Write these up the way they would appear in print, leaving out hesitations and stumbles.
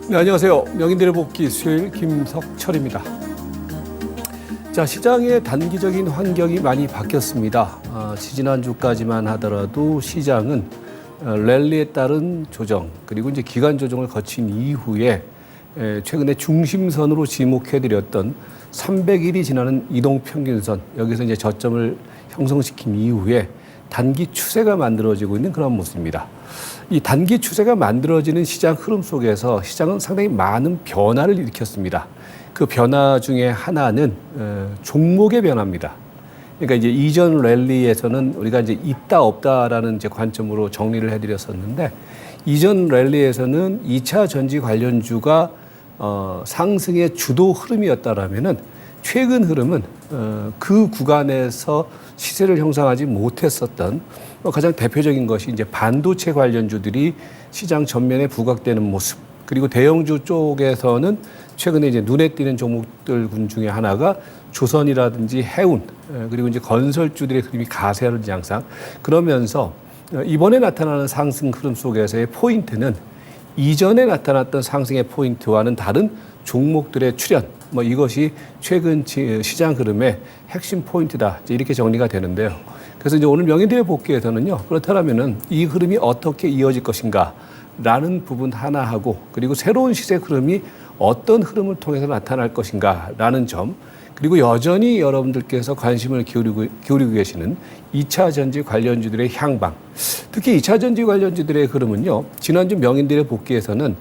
네, 안녕하세요. 명인들의 복귀 수요일 김석철입니다. 자, 시장의 단기적인 환경이 많이 바뀌었습니다. 지지난주까지만 하더라도 시장은 랠리에 따른 조정, 그리고 이제 기간 조정을 거친 이후에 최근에 중심선으로 지목해드렸던 300일이 지나는 이동평균선, 여기서 이제 저점을 형성시킨 이후에 단기 추세가 만들어지고 있는 그런 모습입니다. 이 단기 추세가 만들어지는 시장 흐름 속에서 시장은 상당히 많은 변화를 일으켰습니다. 그 변화 중에 하나는 종목의 변화입니다. 그러니까 이제 이전 랠리에서는 우리가 이제 있다 없다라는 이제 관점으로 정리를 해드렸었는데, 이전 랠리에서는 2차 전지 관련주가 상승의 주도 흐름이었다라면은 최근 흐름은 그 구간에서 시세를 형성하지 못했었던 가장 대표적인 것이 이제 반도체 관련주들이 시장 전면에 부각되는 모습, 그리고 대형주 쪽에서는 최근에 이제 눈에 띄는 종목들 중에 하나가 조선이라든지 해운, 그리고 이제 건설주들의 흐름이 가세하는 양상. 그러면서 이번에 나타나는 상승 흐름 속에서의 포인트는 이전에 나타났던 상승의 포인트와는 다른 종목들의 출현, 이것이 최근 시장 흐름의 핵심 포인트다, 이렇게 정리가 되는데요. 그래서 이제 오늘 명인들의 복귀에서는요, 그렇다면은 이 흐름이 어떻게 이어질 것인가라는 부분 하나하고, 그리고 새로운 시세 흐름이 어떤 흐름을 통해서 나타날 것인가라는 점, 그리고 여전히 여러분들께서 관심을 기울이고 계시는 2차 전지 관련주들의 향방, 특히 2차 전지 관련주들의 흐름은요, 지난주 명인들의 복귀에서는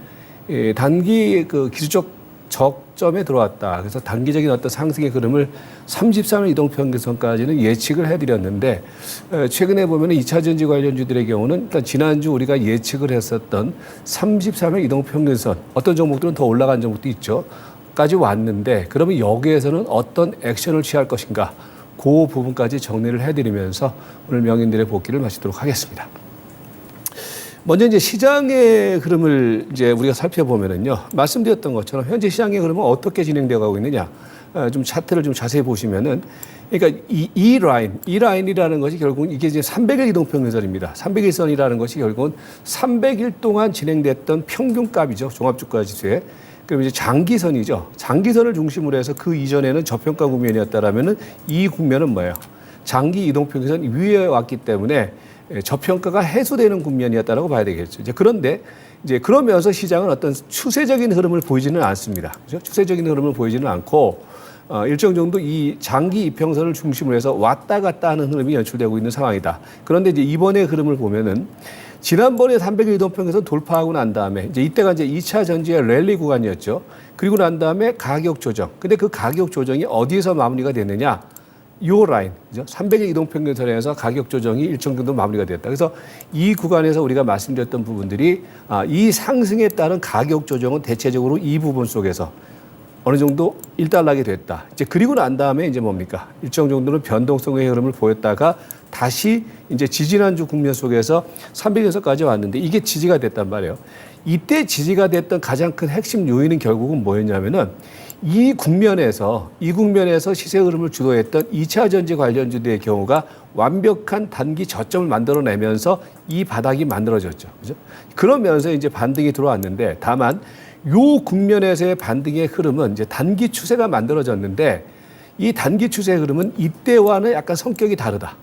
단기 기술적 적점에 들어왔다. 그래서 단기적인 어떤 상승의 흐름을 33일 이동평균선까지는 예측을 해드렸는데, 최근에 보면 2차 전지 관련주들의 경우는 일단 지난주 우리가 예측을 했었던 33일 이동평균선, 어떤 종목들은 더 올라간 종목도 있죠, 까지 왔는데, 그러면 여기에서는 어떤 액션을 취할 것인가, 그 부분까지 정리를 해드리면서 오늘 명인들의 복귀를 마치도록 하겠습니다. 먼저 이제 시장의 흐름을 이제 우리가 살펴보면은요, 말씀드렸던 것처럼 현재 시장의 흐름은 어떻게 진행되어 가고 있느냐, 좀 차트를 좀 자세히 보시면은, 그러니까 이 라인이라는 것이 결국은 이게 이제 300일 이동평균선입니다. 300일선이라는 것이 결국은 300일 동안 진행됐던 평균값이죠, 종합주가 지수의. 그럼 이제 장기선이죠. 장기선을 중심으로 해서 그 이전에는 저평가 국면이었다라면은 이 국면은 뭐예요? 장기 이동평균선 위에 왔기 때문에 저평가가 해소되는 국면이었다라고 봐야 되겠죠. 이제 그런데 이제 그러면서 시장은 어떤 추세적인 흐름을 보이지는 않습니다. 그렇죠? 추세적인 흐름을 보이지는 않고 일정 정도 이 장기 이평선을 중심으로 해서 왔다 갔다 하는 흐름이 연출되고 있는 상황이다. 그런데 이제 이번의 흐름을 보면은 지난번에 300일 이동평균선 돌파하고 난 다음에 이제 이때가 이제 2차 전지의 랠리 구간이었죠. 그리고 난 다음에 가격 조정. 근데 그 가격 조정이 어디에서 마무리가 됐느냐? 요 라인, 그죠? 300일 이동평균선에서 가격 조정이 일정 정도 마무리가 됐다. 그래서 이 구간에서 우리가 말씀드렸던 부분들이 이 상승에 따른 가격 조정은 대체적으로 이 부분 속에서 어느 정도 일단락이 됐다. 이제 그리고 난 다음에 이제 뭡니까? 일정 정도는 변동성의 흐름을 보였다가 다시 이제 지지난주 국면 속에서 300일선까지 왔는데 이게 지지가 됐단 말이에요. 이때 지지가 됐던 가장 큰 핵심 요인은 결국은 뭐였냐면은 이 국면에서 시세 흐름을 주도했던 2차 전지 관련주들의 경우가 완벽한 단기 저점을 만들어내면서 이 바닥이 만들어졌죠. 그죠? 그러면서 이제 반등이 들어왔는데, 다만 요 국면에서의 반등의 흐름은 이제 단기 추세가 만들어졌는데, 이 단기 추세 흐름은 이때와는 약간 성격이 다르다.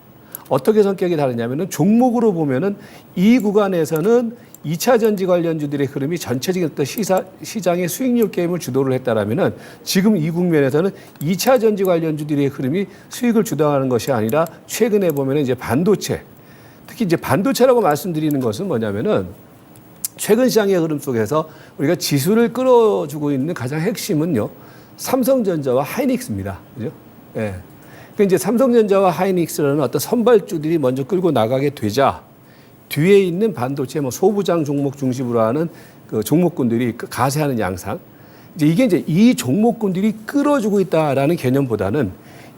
어떻게 성격이 다르냐면은 종목으로 보면은 이 구간에서는 2차 전지 관련주들의 흐름이 전체적인 어떤 시장의 수익률 게임을 주도를 했다라면은 지금 이 국면에서는 2차 전지 관련주들의 흐름이 수익을 주도하는 것이 아니라 최근에 보면은 이제 반도체, 특히 이제 반도체라고 말씀드리는 것은 뭐냐면은 최근 시장의 흐름 속에서 우리가 지수를 끌어주고 있는 가장 핵심은요, 삼성전자와 하이닉스입니다. 그죠? 예. 그 이제 삼성전자와 하이닉스라는 어떤 선발주들이 먼저 끌고 나가게 되자 뒤에 있는 반도체 소부장 종목 중심으로 하는 그 종목군들이 가세하는 양상. 이게 이제 이 종목군들이 끌어주고 있다라는 개념보다는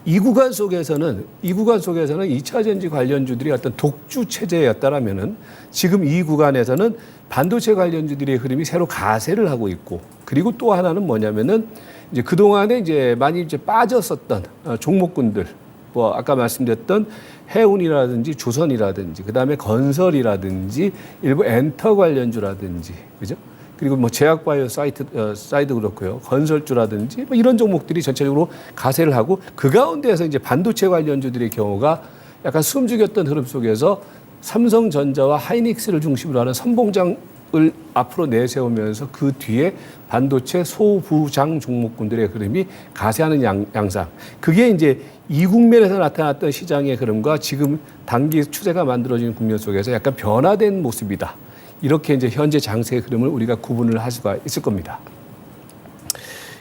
이 구간 속에서는 2차 전지 관련주들이 어떤 독주 체제였다라면은 지금 이 구간에서는 반도체 관련주들의 흐름이 새로 가세를 하고 있고, 그리고 또 하나는 뭐냐면은 이제 그동안에 이제 많이 이제 빠졌었던 종목군들, 아까 말씀드렸던 해운이라든지 조선이라든지, 그다음에 건설이라든지 일부 엔터 관련주라든지, 그죠? 그리고 뭐 제약바이오 사이드 그렇고요. 건설주라든지 뭐 이런 종목들이 전체적으로 가세를 하고 그 가운데에서 이제 반도체 관련주들의 경우가 약간 숨죽였던 흐름 속에서 삼성전자와 하이닉스를 중심으로 하는 선봉장을 앞으로 내세우면서 그 뒤에 반도체 소부장 종목군들의 흐름이 가세하는 양상. 그게 이제 이 국면에서 나타났던 시장의 흐름과 지금 단기 추세가 만들어진 국면 속에서 약간 변화된 모습이다. 이렇게 이제 현재 장세의 흐름을 우리가 구분을 할 수가 있을 겁니다.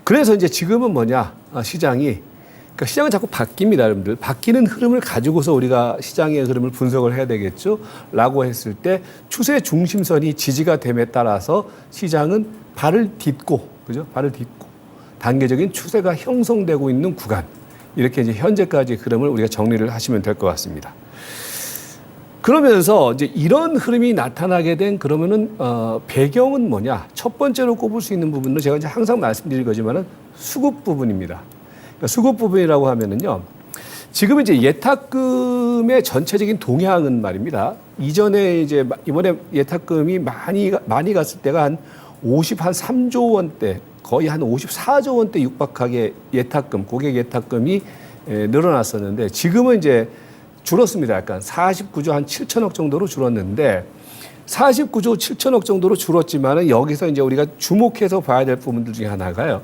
그래서 이제 지금은 뭐냐? 시장이 그러니까 시장은 자꾸 바뀝니다, 여러분들. 바뀌는 흐름을 가지고서 우리가 시장의 흐름을 분석을 해야 되겠죠. 라고 했을 때 추세 중심선이 지지가 됨에 따라서 시장은 발을 딛고, 그죠? 발을 딛고 단계적인 추세가 형성되고 있는 구간. 이렇게 이제 현재까지 흐름을 우리가 정리를 하시면 될 것 같습니다. 그러면서 이제 이런 흐름이 나타나게 된 그러면은 배경은 뭐냐? 첫 번째로 꼽을 수 있는 부분은 제가 이제 항상 말씀드릴 거지만은 수급 부분입니다. 그러니까 수급 부분이라고 하면은요. 지금 이제 예탁금의 전체적인 동향은 말입니다. 이전에 이제 이번에 예탁금이 많이 갔을 때가 한 53조 원대, 거의 한 54조 원대 육박하게 예탁금, 고객 예탁금이 늘어났었는데 지금은 이제 줄었습니다. 약간 49조 한 7천억 정도로 줄었는데 49조 7천억 정도로 줄었지만은 여기서 이제 우리가 주목해서 봐야 될 부분들 중에 하나가요.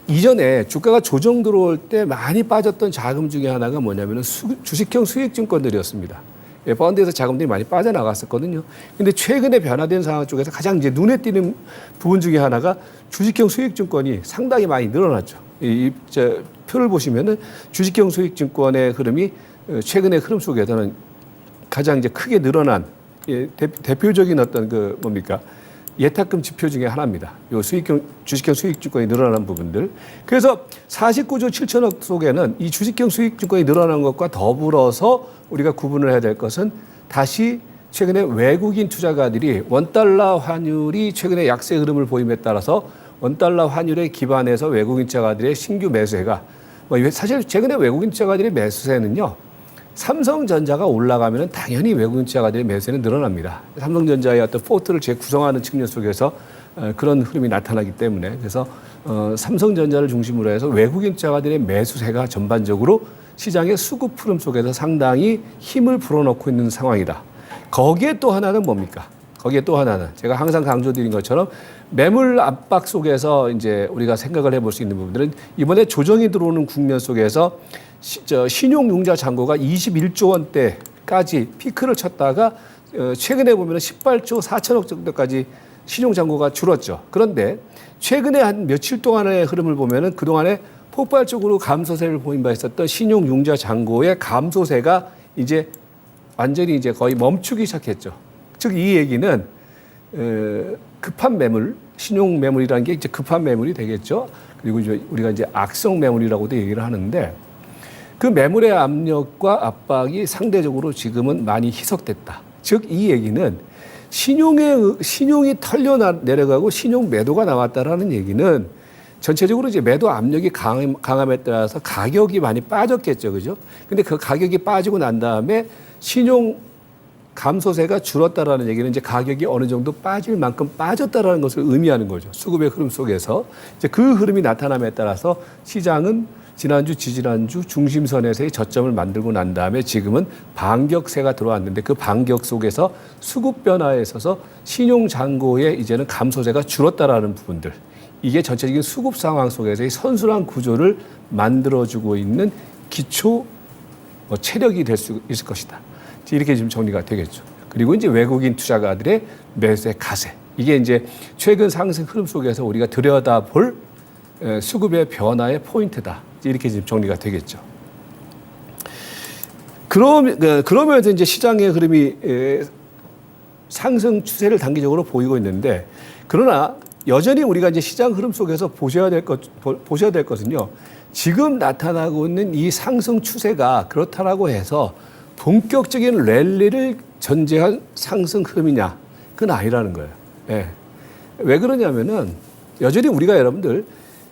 이전에 주가가 조정 들어올 때 많이 빠졌던 자금 중에 하나가 뭐냐면은 주식형 수익증권들이었습니다. 예, 펀드에서 자금들이 많이 빠져나갔었거든요. 근데 최근에 변화된 상황 쪽에서 가장 이제 눈에 띄는 부분 중에 하나가 주식형 수익증권이 상당히 많이 늘어났죠. 이 표를 보시면은 주식형 수익증권의 흐름이 최근의 흐름 속에서는 가장 이제 크게 늘어난 대표적인 어떤 그 뭡니까? 예탁금 지표 중에 하나입니다. 요 주식형 수익증권이 늘어난 부분들. 그래서 49조 7천억 속에는 이 주식형 수익증권이 늘어난 것과 더불어서 우리가 구분을 해야 될 것은 다시 최근에 외국인 투자가들이 원달러 환율이 최근에 약세 흐름을 보임에 따라서 원달러 환율에 기반해서 외국인 투자가들의 신규 매수세가 사실 최근에 외국인 투자가들의 매수세는요. 삼성전자가 올라가면 당연히 외국인 투자가들의 매수세는 늘어납니다. 삼성전자의 어떤 포트를 재구성하는 측면 속에서 그런 흐름이 나타나기 때문에 그래서 삼성전자를 중심으로 해서 외국인 투자가들의 매수세가 전반적으로 시장의 수급 흐름 속에서 상당히 힘을 불어넣고 있는 상황이다. 거기에 또 하나는 뭡니까? 거기에 또 하나는 제가 항상 강조드린 것처럼 매물 압박 속에서 이제 우리가 생각을 해볼 수 있는 부분들은 이번에 조정이 들어오는 국면 속에서 신용융자 잔고가 21조 원대까지 피크를 쳤다가 최근에 보면 18조 4천억 정도까지 신용잔고가 줄었죠. 그런데 최근에 한 며칠 동안의 흐름을 보면은 그동안에 폭발적으로 감소세를 보인 바 있었던 신용융자 잔고의 감소세가 이제 완전히 이제 거의 멈추기 시작했죠. 즉 이 얘기는 급한 매물, 신용 매물이라는 게 이제 급한 매물이 되겠죠. 그리고 이제 우리가 이제 악성 매물이라고도 얘기를 하는데 그 매물의 압력과 압박이 상대적으로 지금은 많이 희석됐다. 즉 이 얘기는 신용이 털려 내려가고 신용 매도가 나왔다라는 얘기는 전체적으로 이제 매도 압력이 강함에 따라서 가격이 많이 빠졌겠죠, 그죠? 근데 그 가격이 빠지고 난 다음에 신용 감소세가 줄었다라는 얘기는 이제 가격이 어느 정도 빠질 만큼 빠졌다라는 것을 의미하는 거죠. 수급의 흐름 속에서 이제 그 흐름이 나타남에 따라서 시장은 지난주, 지지난주 중심선에서의 저점을 만들고 난 다음에 지금은 반격세가 들어왔는데 그 반격 속에서 수급 변화에 있어서 신용 잔고의 이제는 감소세가 줄었다라는 부분들. 이게 전체적인 수급 상황 속에서의 선순환 구조를 만들어주고 있는 기초 체력이 될 수 있을 것이다. 이렇게 지금 정리가 되겠죠. 그리고 이제 외국인 투자가들의 매수의 가세. 이게 이제 최근 상승 흐름 속에서 우리가 들여다볼 수급의 변화의 포인트다. 이렇게 지금 정리가 되겠죠. 그러면서 이제 시장의 흐름이 상승 추세를 단기적으로 보이고 있는데 그러나 여전히 우리가 이제 시장 흐름 속에서 보셔야 될 것은요. 지금 나타나고 있는 이 상승 추세가 그렇다라고 해서 본격적인 랠리를 전제한 상승 흐름이냐? 그건 아니라는 거예요. 예. 왜 그러냐면은 여전히 우리가 여러분들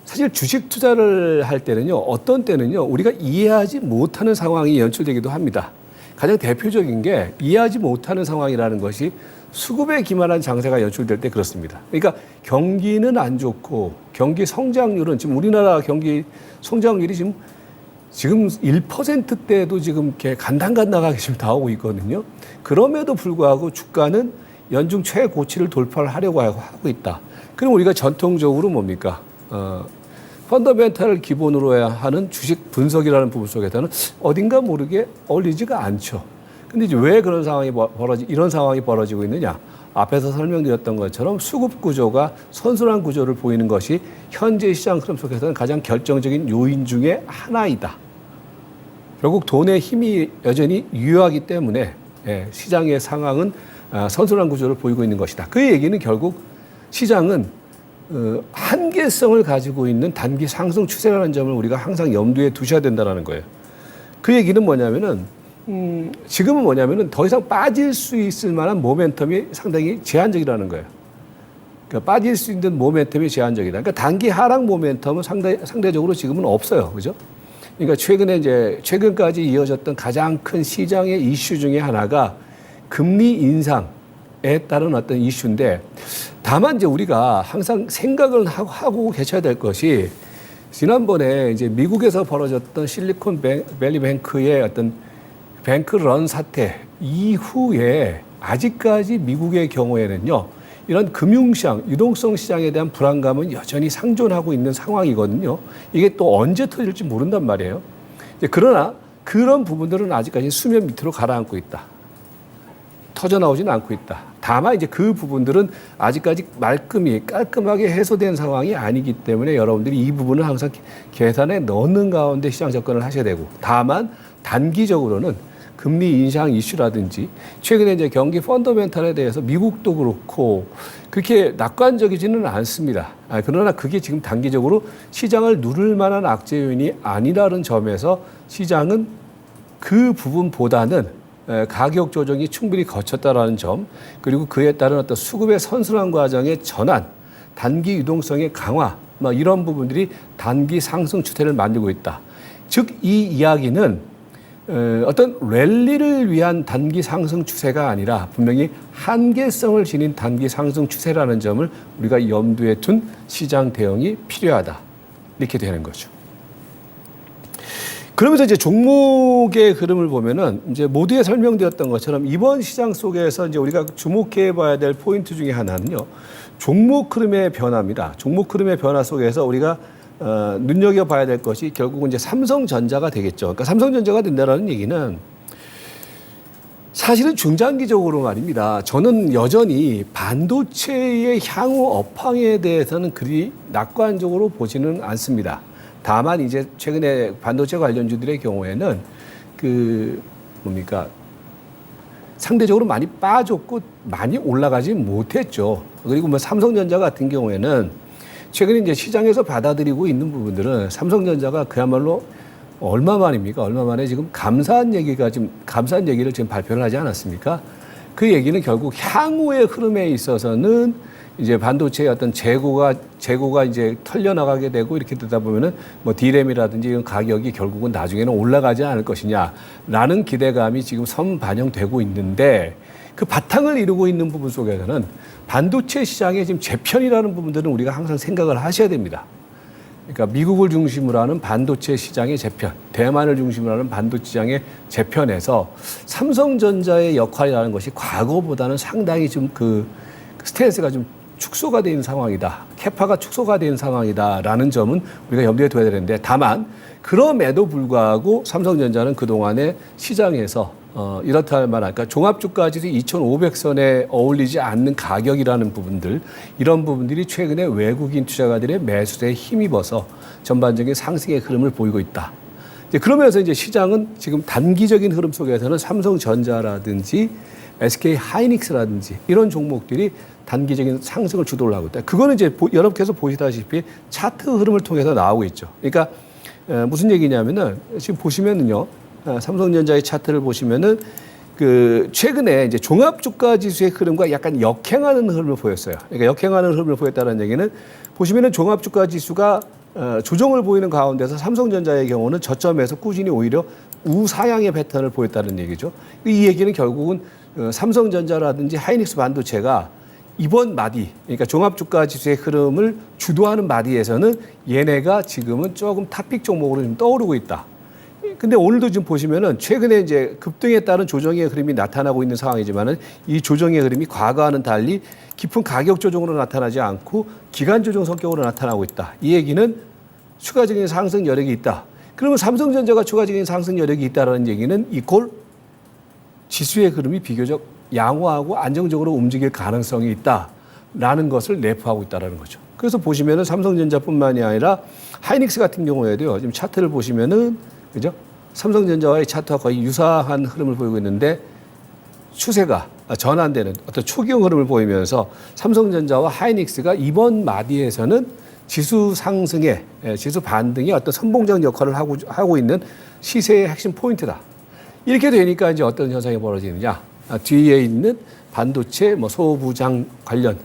사실 주식 투자를 할 때는요, 어떤 때는요, 우리가 이해하지 못하는 상황이 연출되기도 합니다. 가장 대표적인 게 이해하지 못하는 상황이라는 것이 수급에 기반한 장세가 연출될 때 그렇습니다. 그러니까 경기는 안 좋고 경기 성장률은 지금 우리나라 경기 성장률이 지금 1%대도 지금 이렇게 간당간당하게 지금 나오고 있거든요. 그럼에도 불구하고 주가는 연중 최고치를 돌파를 하려고 하고 있다. 그럼 우리가 전통적으로 뭡니까? 펀더멘탈을 기본으로 해야 하는 주식 분석이라는 부분 속에서는 어딘가 모르게 어울리지가 않죠. 근데 이제 왜 그런 상황이 이런 상황이 벌어지고 있느냐? 앞에서 설명드렸던 것처럼 수급 구조가 선순환 구조를 보이는 것이 현재 시장 흐름 속에서는 가장 결정적인 요인 중에 하나이다. 결국 돈의 힘이 여전히 유효하기 때문에 시장의 상황은 선순환 구조를 보이고 있는 것이다. 그 얘기는 결국 시장은 한계성을 가지고 있는 단기 상승 추세라는 점을 우리가 항상 염두에 두셔야 된다는 거예요. 그 얘기는 뭐냐면은 지금은 뭐냐면은 더 이상 빠질 수 있을 만한 모멘텀이 상당히 제한적이라는 거예요. 그러니까 빠질 수 있는 모멘텀이 제한적이다. 그러니까 단기 하락 모멘텀은 상대적으로 지금은 없어요. 그죠? 그러니까 최근까지 이어졌던 가장 큰 시장의 이슈 중에 하나가 금리 인상에 따른 어떤 이슈인데, 다만 이제 우리가 항상 생각을 하고 계셔야 될 것이, 지난번에 이제 미국에서 벌어졌던 실리콘밸리 뱅크의 어떤 뱅크런 사태 이후에 아직까지 미국의 경우에는요, 이런 금융시장, 유동성 시장에 대한 불안감은 여전히 상존하고 있는 상황이거든요. 이게 또 언제 터질지 모른단 말이에요. 그러나 그런 부분들은 아직까지 수면 밑으로 가라앉고 있다. 터져나오지는 않고 있다. 다만 이제 그 부분들은 아직까지 깔끔하게 해소된 상황이 아니기 때문에 여러분들이 이 부분을 항상 계산에 넣는 가운데 시장 접근을 하셔야 되고, 다만 단기적으로는 금리 인상 이슈라든지 최근에 이제 경기 펀더멘탈에 대해서 미국도 그렇고 그렇게 낙관적이지는 않습니다. 그러나 그게 지금 단기적으로 시장을 누를 만한 악재 요인이 아니라는 점에서 시장은 그 부분보다는 가격 조정이 충분히 거쳤다라는 점, 그리고 그에 따른 어떤 수급의 선순환 과정의 전환, 단기 유동성의 강화, 이런 부분들이 단기 상승 추세를 만들고 있다. 즉 이 이야기는 어떤 랠리를 위한 단기 상승 추세가 아니라 분명히 한계성을 지닌 단기 상승 추세라는 점을 우리가 염두에 둔 시장 대응이 필요하다. 이렇게 되는 거죠. 그러면서 이제 종목의 흐름을 보면은 이제 모두에 설명드렸던 것처럼 이번 시장 속에서 이제 우리가 주목해 봐야 될 포인트 중에 하나는요, 종목 흐름의 변화입니다. 종목 흐름의 변화 속에서 우리가 눈여겨봐야 될 것이 결국은 이제 삼성전자가 되겠죠. 그러니까 삼성전자가 된다는 얘기는 사실은 중장기적으로 말입니다. 저는 여전히 반도체의 향후 업황에 대해서는 그리 낙관적으로 보지는 않습니다. 다만 이제 최근에 반도체 관련주들의 경우에는 상대적으로 많이 빠졌고 많이 올라가지 못했죠. 그리고 뭐 삼성전자 같은 경우에는 최근에 이제 시장에서 받아들이고 있는 부분들은 삼성전자가 그야말로 얼마 만에 지금 감사한 얘기를 지금 발표를 하지 않았습니까? 그 얘기는 결국 향후의 흐름에 있어서는 이제 반도체의 어떤 재고가 이제 털려나가게 되고 이렇게 되다 보면은 뭐 D램이라든지 이런 가격이 결국은 나중에는 올라가지 않을 것이냐라는 기대감이 지금 선반영되고 있는데, 그 바탕을 이루고 있는 부분 속에서는 반도체 시장의 지금 재편이라는 부분들은 우리가 항상 생각을 하셔야 됩니다. 그러니까 미국을 중심으로 하는 반도체 시장의 재편, 대만을 중심으로 하는 반도체 시장의 재편에서 삼성전자의 역할이라는 것이 과거보다는 상당히 좀 스탠스가 좀 축소가 된 상황이다. 캐파가 축소가 된 상황이다라는 점은 우리가 염두에 둬야 되는데, 다만 그럼에도 불구하고 삼성전자는 그동안에 시장에서 이렇다 할 만한, 그러니까 종합주가지수 2,500선에 어울리지 않는 가격이라는 부분들, 이런 부분들이 최근에 외국인 투자가들의 매수세에 힘입어서 전반적인 상승의 흐름을 보이고 있다. 그러면서 이제 시장은 지금 단기적인 흐름 속에서는 삼성전자라든지 SK 하이닉스라든지 이런 종목들이 단기적인 상승을 주도를 하고 있다. 그거는 이제 여러분께서 보시다시피 차트 흐름을 통해서 나오고 있죠. 그러니까 무슨 얘기냐면은 지금 보시면은요, 삼성전자의 차트를 보시면은 최근에 이제 종합주가 지수의 흐름과 약간 역행하는 흐름을 보였어요. 그러니까 역행하는 흐름을 보였다는 얘기는 보시면은 종합주가 지수가 조정을 보이는 가운데서 삼성전자의 경우는 저점에서 꾸준히 오히려 우상향의 패턴을 보였다는 얘기죠. 이 얘기는 결국은 삼성전자라든지 하이닉스 반도체가 이번 마디, 그러니까 종합주가 지수의 흐름을 주도하는 마디에서는 얘네가 지금은 조금 탑픽 종목으로 좀 떠오르고 있다. 근데 오늘도 지금 보시면은 최근에 이제 급등에 따른 조정의 흐름이 나타나고 있는 상황이지만은 이 조정의 흐름이 과거와는 달리 깊은 가격 조정으로 나타나지 않고 기간 조정 성격으로 나타나고 있다. 이 얘기는 추가적인 상승 여력이 있다. 그러면 삼성전자가 추가적인 상승 여력이 있다라는 얘기는 이꼴 지수의 흐름이 비교적 양호하고 안정적으로 움직일 가능성이 있다라는 것을 내포하고 있다라는 거죠. 그래서 보시면은 삼성전자뿐만이 아니라 하이닉스 같은 경우에도요. 지금 차트를 보시면은 그죠? 삼성전자와의 차트와 거의 유사한 흐름을 보이고 있는데 추세가 전환되는 어떤 초기형 흐름을 보이면서 삼성전자와 하이닉스가 이번 마디에서는 지수 상승에 지수 반등이 어떤 선봉적 역할을 하고 있는 시세의 핵심 포인트다. 이렇게 되니까 이제 어떤 현상이 벌어지느냐? 뒤에 있는 반도체, 소부장 관련,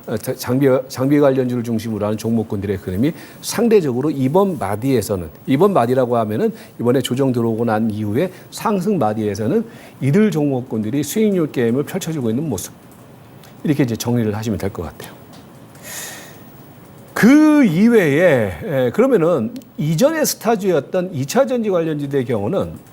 장비 관련주를 중심으로 하는 종목군들의 흐름이 상대적으로 이번 마디라고 하면은 이번에 조정 들어오고 난 이후에 상승 마디에서는 이들 종목군들이 수익률 게임을 펼쳐주고 있는 모습. 이렇게 이제 정리를 하시면 될 것 같아요. 그 이외에, 그러면은 이전의 스타주였던 2차 전지 관련주들의 경우는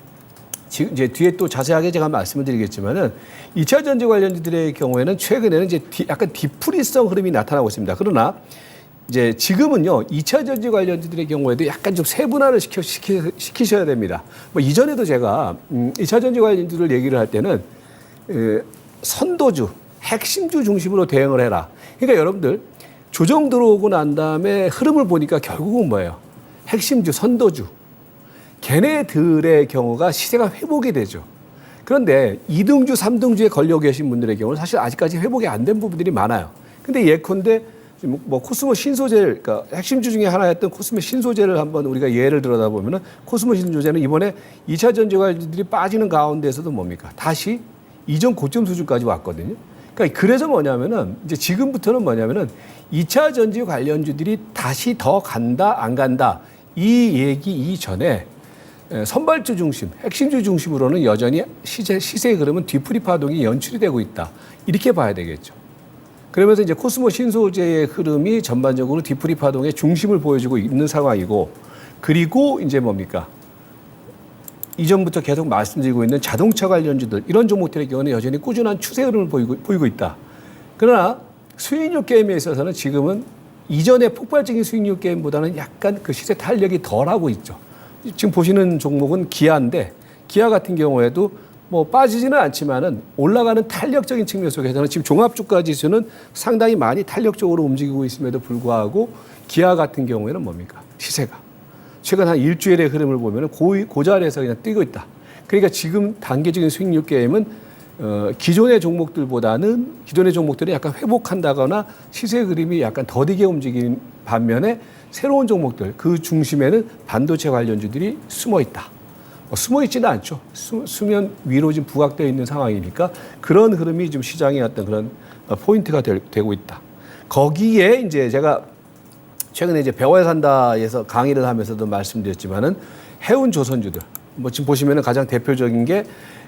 지금 이제 뒤에 또 자세하게 제가 말씀을 드리겠지만은 2차 전지 관련주들의 경우에는 최근에는 이제 약간 디프리성 흐름이 나타나고 있습니다. 그러나 이제 지금은요 2차 전지 관련주들의 경우에도 약간 좀 세분화를 시키셔야 됩니다. 이전에도 제가 2차 전지 관련주를 얘기를 할 때는 선도주, 핵심주 중심으로 대응을 해라. 그러니까 여러분들 조정 들어오고 난 다음에 흐름을 보니까 결국은 뭐예요? 핵심주, 선도주. 걔네들의 경우가 시세가 회복이 되죠. 그런데 2등주, 3등주에 걸려 계신 분들의 경우는 사실 아직까지 회복이 안 된 부분들이 많아요. 근데 예컨대 코스모 신소재, 그러니까 핵심주 중에 하나였던 코스모 신소재를 한번 우리가 예를 들어다보면은 코스모 신소재는 이번에 2차 전지관들이 빠지는 가운데서도 뭡니까? 다시 이전 고점 수준까지 왔거든요. 그러니까 그래서 뭐냐면은 이제 지금부터는 뭐냐면은 2차 전지 관련주들이 다시 더 간다, 안 간다. 이 얘기 이전에 선발주 중심, 핵심주 중심으로는 여전히 시세의 흐름은 뒤풀이 파동이 연출이 되고 있다. 이렇게 봐야 되겠죠. 그러면서 이제 코스모 신소재의 흐름이 전반적으로 뒤풀이 파동의 중심을 보여주고 있는 상황이고, 그리고 이제 뭡니까? 이전부터 계속 말씀드리고 있는 자동차 관련주들, 이런 종목들의 경우는 여전히 꾸준한 추세 흐름을 보이고 있다. 그러나 수익률 게임에 있어서는 지금은 이전의 폭발적인 수익률 게임보다는 약간 그 시세 탄력이 덜하고 있죠. 지금 보시는 종목은 기아인데, 기아 같은 경우에도 빠지지는 않지만은 올라가는 탄력적인 측면 속에서는 지금 종합주가 지수는 상당히 많이 탄력적으로 움직이고 있음에도 불구하고 기아 같은 경우에는 뭡니까? 시세가 최근 한 일주일의 흐름을 보면은 고자리에서 그냥 뛰고 있다. 그러니까 지금 단계적인 수익률 게임은 기존의 종목들이 약간 회복한다거나 시세 그림이 약간 더디게 움직이는 반면에 새로운 종목들, 그 중심에는 반도체 관련주들이 숨어 있다. 숨어 있지는 않죠. 수면 위로 지금 부각되어 있는 상황이니까 그런 흐름이 좀 시장의 어떤 그런 포인트가 되고 있다. 거기에 이제 제가 최근에 이제 배워야 산다에서 강의를 하면서도 말씀드렸지만은 해운 조선주들, 지금 보시면은 가장 대표적인 게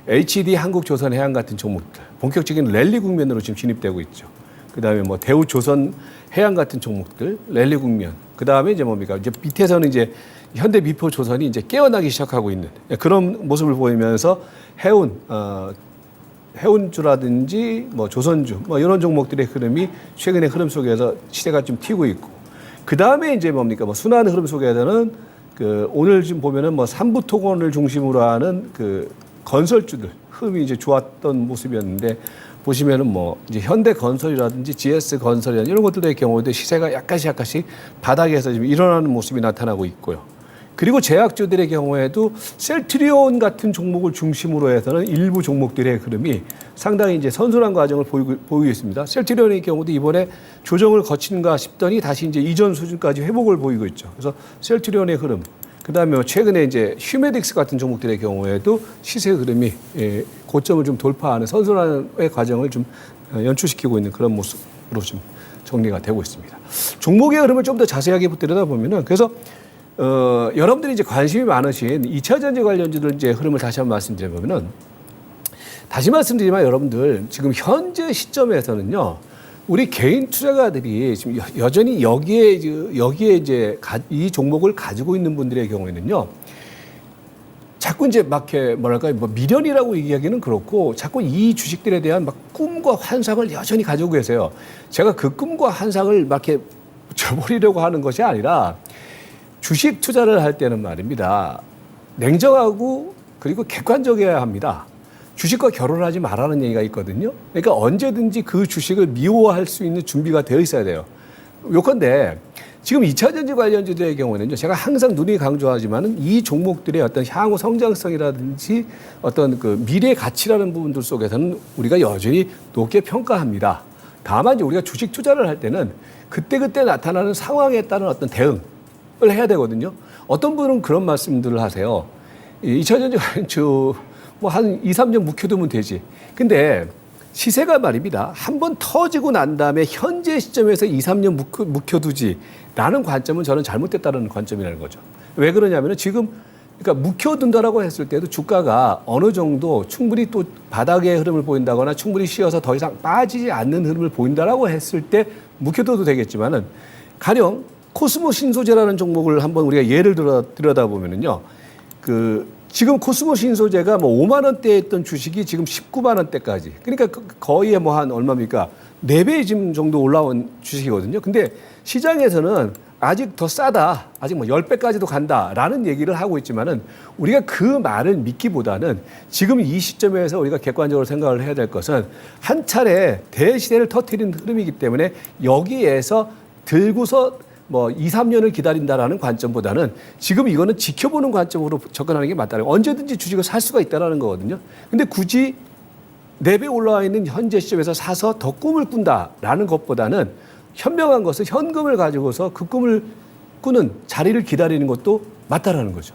HD 한국조선해양 같은 종목들, 본격적인 랠리 국면으로 지금 진입되고 있죠. 그다음에 대우조선해양 같은 종목들 랠리 국면. 그다음에 이제 뭡니까? 이제 밑에서는 이제 현대미포조선이 이제 깨어나기 시작하고 있는 그런 모습을 보이면서 해운주라든지 조선주 이런 종목들의 흐름이 최근의 흐름 속에서 시세가 좀 튀고 있고, 그다음에 이제 뭡니까? 순환 흐름 속에서는 오늘 지금 보면은 삼부토건을 중심으로 하는 건설주들 흐름이 이제 좋았던 모습이었는데, 보시면은 이제 현대건설이라든지 GS건설이라든지 이런 것들의 경우도 시세가 약간씩 바닥에서 지금 일어나는 모습이 나타나고 있고요. 그리고 제약주들의 경우에도 셀트리온 같은 종목을 중심으로 해서는 일부 종목들의 흐름이 상당히 이제 선순환 과정을 보이고 있습니다. 셀트리온의 경우도 이번에 조정을 거친가 싶더니 다시 이제 이전 수준까지 회복을 보이고 있죠. 그래서 셀트리온의 흐름, 그다음에 최근에 이제 휴메딕스 같은 종목들의 경우에도 시세 흐름이 고점을 좀 돌파하는 선순환의 과정을 좀 연출시키고 있는 그런 모습으로 좀 정리가 되고 있습니다. 종목의 흐름을 좀 더 자세하게 들여다보면은, 그래서 여러분들이 이제 관심이 많으신 2차 전지 관련주들 이제 흐름을 다시 한번 말씀드려보면은 다시 말씀드리지만 여러분들 지금 현재 시점에서는요. 우리 개인 투자가들이 지금 여전히 여기에 이제 이 종목을 가지고 있는 분들의 경우에는요. 자꾸 이제 막 이렇게 뭐랄까요, 뭐 미련이라고 얘기하기는 그렇고 자꾸 이 주식들에 대한 막 꿈과 환상을 여전히 가지고 계세요. 제가 그 꿈과 환상을 막 이렇게 저버리려고 하는 것이 아니라 주식 투자를 할 때는 말입니다. 냉정하고 그리고 객관적이어야 합니다. 주식과 결혼하지 말라는 얘기가 있거든요. 그러니까 언제든지 그 주식을 미워할 수 있는 준비가 되어 있어야 돼요. 요컨대 지금 2차 전지 관련주들의 경우에는요. 제가 항상 눈이 강조하지만은 이 종목들의 어떤 향후 성장성이라든지 어떤 그 미래 가치라는 부분들 속에서는 우리가 여전히 높게 평가합니다. 다만 이제 우리가 주식 투자를 할 때는 그때그때 나타나는 상황에 따른 어떤 대응을 해야 되거든요. 어떤 분은 그런 말씀들을 하세요. 2차 전지 관련주 뭐 한 2, 3년 묵혀두면 되지. 근데 시세가 말입니다. 한번 터지고 난 다음에 현재 시점에서 2, 3년 묵혀두지라는 관점은 저는 잘못됐다는 관점이라는 거죠. 왜 그러냐면은 지금 그러니까 묵혀둔다라고 했을 때도 주가가 어느 정도 충분히 또 바닥의 흐름을 보인다거나 충분히 쉬어서 더 이상 빠지지 않는 흐름을 보인다라고 했을 때 묵혀둬도 되겠지만은 가령 코스모 신소재라는 종목을 한번 우리가 예를 들여다보면은요. 지금 코스모 신소재가 뭐 5만 원대에 있던 주식이 지금 19만 원대까지. 그러니까 거의 뭐 한 얼마입니까? 4배 지금 정도 올라온 주식이거든요. 근데 시장에서는 아직 더 싸다. 아직 뭐 10배까지도 간다라는 얘기를 하고 있지만은 우리가 그 말을 믿기보다는 지금 이 시점에서 우리가 객관적으로 생각을 해야 될 것은 한 차례 대시대를 터뜨린 흐름이기 때문에 여기에서 들고서 뭐 2, 3년을 기다린다라는 관점보다는 지금 이거는 지켜보는 관점으로 접근하는 게 맞다는 거예요. 언제든지 주식을 살 수가 있다는 거거든요. 근데 굳이 4배 올라와 있는 현재 시점에서 사서 더 꿈을 꾼다라는 것보다는 현명한 것은 현금을 가지고서 그 꿈을 꾸는 자리를 기다리는 것도 맞다라는 거죠.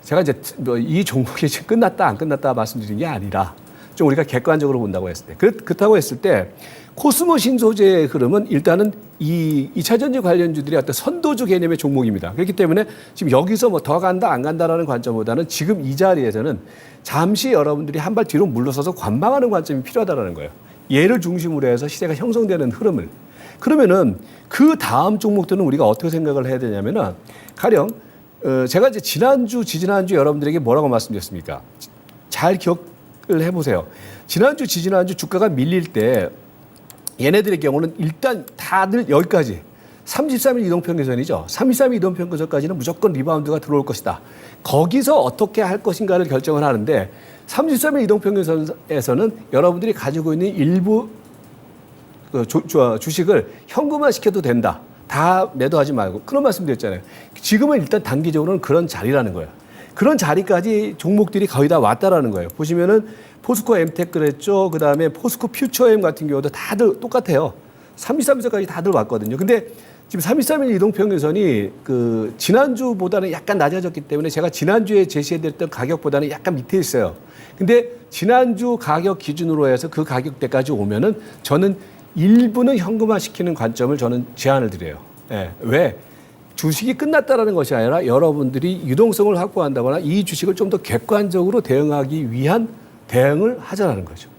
제가 이제 이 종목이 지금 끝났다 안 끝났다 말씀드린 게 아니라 좀 우리가 객관적으로 본다고 했을 때 그렇다고 했을 때 코스모 신소재의 흐름은 일단은 이 2차 전지 관련주들의 어떤 선도주 개념의 종목입니다. 그렇기 때문에 지금 여기서 뭐 더 간다 안 간다라는 관점보다는 지금 이 자리에서는 잠시 여러분들이 한 발 뒤로 물러서서 관망하는 관점이 필요하다는 거예요. 얘를 중심으로 해서 시세가 형성되는 흐름을. 그러면은 그 다음 종목들은 우리가 어떻게 생각을 해야 되냐면은 가령 제가 이제 지난주 지지난주 여러분들에게 뭐라고 말씀드렸습니까? 잘 기억을 해보세요. 지난주 지지난주 주가가 밀릴 때 얘네들의 경우는 일단 다들 여기까지 33일 이동평균선이죠. 33일 이동평균선까지는 무조건 리바운드가 들어올 것이다. 거기서 어떻게 할 것인가를 결정을 하는데 33일 이동평균선에서는 여러분들이 가지고 있는 일부 주식을 현금화시켜도 된다. 다 매도하지 말고 그런 말씀드렸잖아요. 지금은 일단 단기적으로는 그런 자리라는 거예요. 그런 자리까지 종목들이 거의 다 왔다라는 거예요. 보시면은 포스코 엠텍 그랬죠. 그다음에 포스코 퓨처엠 같은 경우도 다들 똑같아요. 323일까지 다들 왔거든요. 근데 지금 323일 이동평균선이 지난주보다는 약간 낮아졌기 때문에 제가 지난주에 제시해드렸던 가격보다는 약간 밑에 있어요. 근데 지난주 가격 기준으로 해서 그 가격대까지 오면은 저는 일부는 현금화시키는 관점을 저는 제안을 드려요. 예. 왜? 주식이 끝났다라는 것이 아니라 여러분들이 유동성을 확보한다거나 이 주식을 좀 더 객관적으로 대응하기 위한 대응을 하자라는 거죠.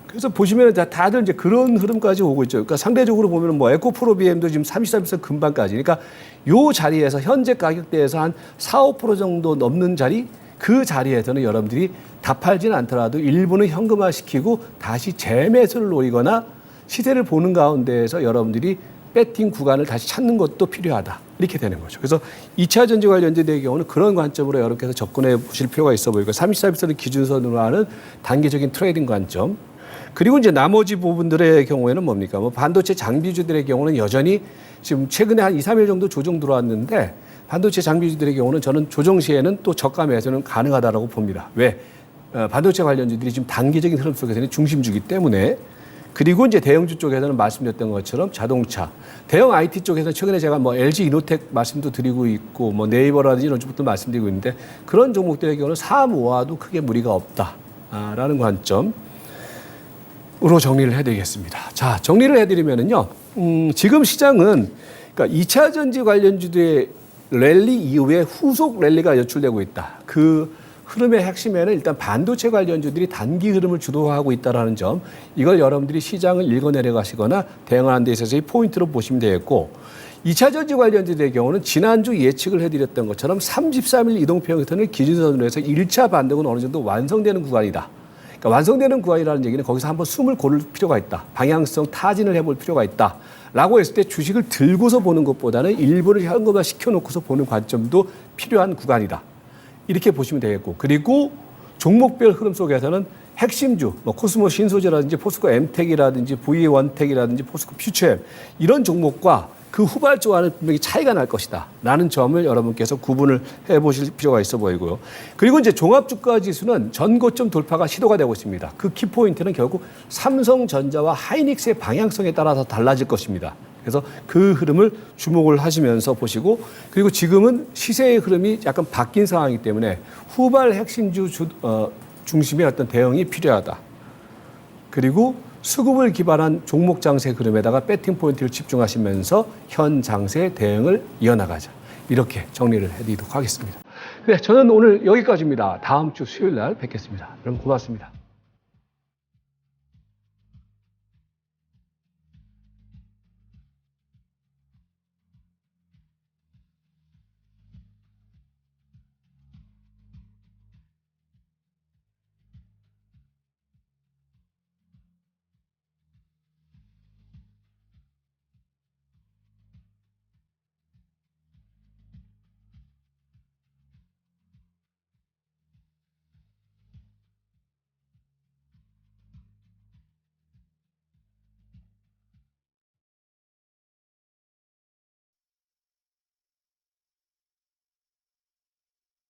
그래서 보시면 다들 이제 그런 흐름까지 오고 있죠. 그러니까 상대적으로 보면 뭐 에코프로비엠도 지금 33% 금방까지. 그러니까 요 자리에서 현재 가격대에서 한 4, 5% 정도 넘는 자리 그 자리에서는 여러분들이 다 팔지는 않더라도 일부는 현금화시키고 다시 재매수를 노리거나 시세를 보는 가운데에서 여러분들이 배팅 구간을 다시 찾는 것도 필요하다. 이렇게 되는 거죠. 그래서 2차 전지 관련주의 경우는 그런 관점으로 이렇게 해서 접근해 보실 필요가 있어 보이고 34일선을 기준선으로 하는 단기적인 트레이딩 관점. 그리고 이제 나머지 부분들의 경우에는 뭡니까? 뭐 반도체 장비주들의 경우는 여전히 지금 최근에 한 2, 3일 정도 조정 들어왔는데 반도체 장비주들의 경우는 저는 조정 시에는 또 저가 매수는 가능하다라고 봅니다. 왜? 반도체 관련주들이 지금 단기적인 흐름 속에서는 중심주기 때문에 그리고 이제 대형주 쪽에서는 말씀드렸던 것처럼 자동차, 대형 IT 쪽에서는 최근에 제가 뭐 LG 이노텍 말씀도 드리고 있고 뭐 네이버라든지 이런 쪽부터 말씀드리고 있는데 그런 종목들의 경우는 사모아도 크게 무리가 없다라는 관점으로 정리를 해드리겠습니다. 자, 정리를 해드리면은요, 지금 시장은 그러니까 2차 전지 관련주들을 랠리 이후에 후속 랠리가 연출되고 있다. 그 흐름의 핵심에는 일단 반도체 관련주들이 단기 흐름을 주도하고 있다는 점, 이걸 여러분들이 시장을 읽어내려가시거나 대응하는 데 있어서의 포인트로 보시면 되겠고, 2차 전지 관련주들의 경우는 지난주 예측을 해드렸던 것처럼 33일 이동평균선을 기준선으로 해서 1차 반등은 어느 정도 완성되는 구간이다. 그러니까 완성되는 구간이라는 얘기는 거기서 한번 숨을 고를 필요가 있다. 방향성 타진을 해볼 필요가 있다. 라고 했을 때 주식을 들고서 보는 것보다는 일부를 현금화 시켜놓고서 보는 관점도 필요한 구간이다. 이렇게 보시면 되겠고, 그리고 종목별 흐름 속에서는 핵심주, 코스모 신소재라든지 포스코 엠텍이라든지 V원텍이라든지 포스코 퓨처엠, 이런 종목과 그 후발주와는 분명히 차이가 날 것이다 라는 점을 여러분께서 구분을 해보실 필요가 있어 보이고요. 그리고 이제 종합주가 지수는 전고점 돌파가 시도가 되고 있습니다. 그 키포인트는 결국 삼성전자와 하이닉스의 방향성에 따라서 달라질 것입니다. 그래서 그 흐름을 주목을 하시면서 보시고, 그리고 지금은 시세의 흐름이 약간 바뀐 상황이기 때문에 후발 핵심주 중심의 어떤 대응이 필요하다. 그리고 수급을 기반한 종목 장세 흐름에다가 배팅 포인트를 집중하시면서 현 장세 대응을 이어나가자. 이렇게 정리를 해드리도록 하겠습니다. 네, 저는 오늘 여기까지입니다. 다음 주 수요일 날 뵙겠습니다. 여러분 고맙습니다.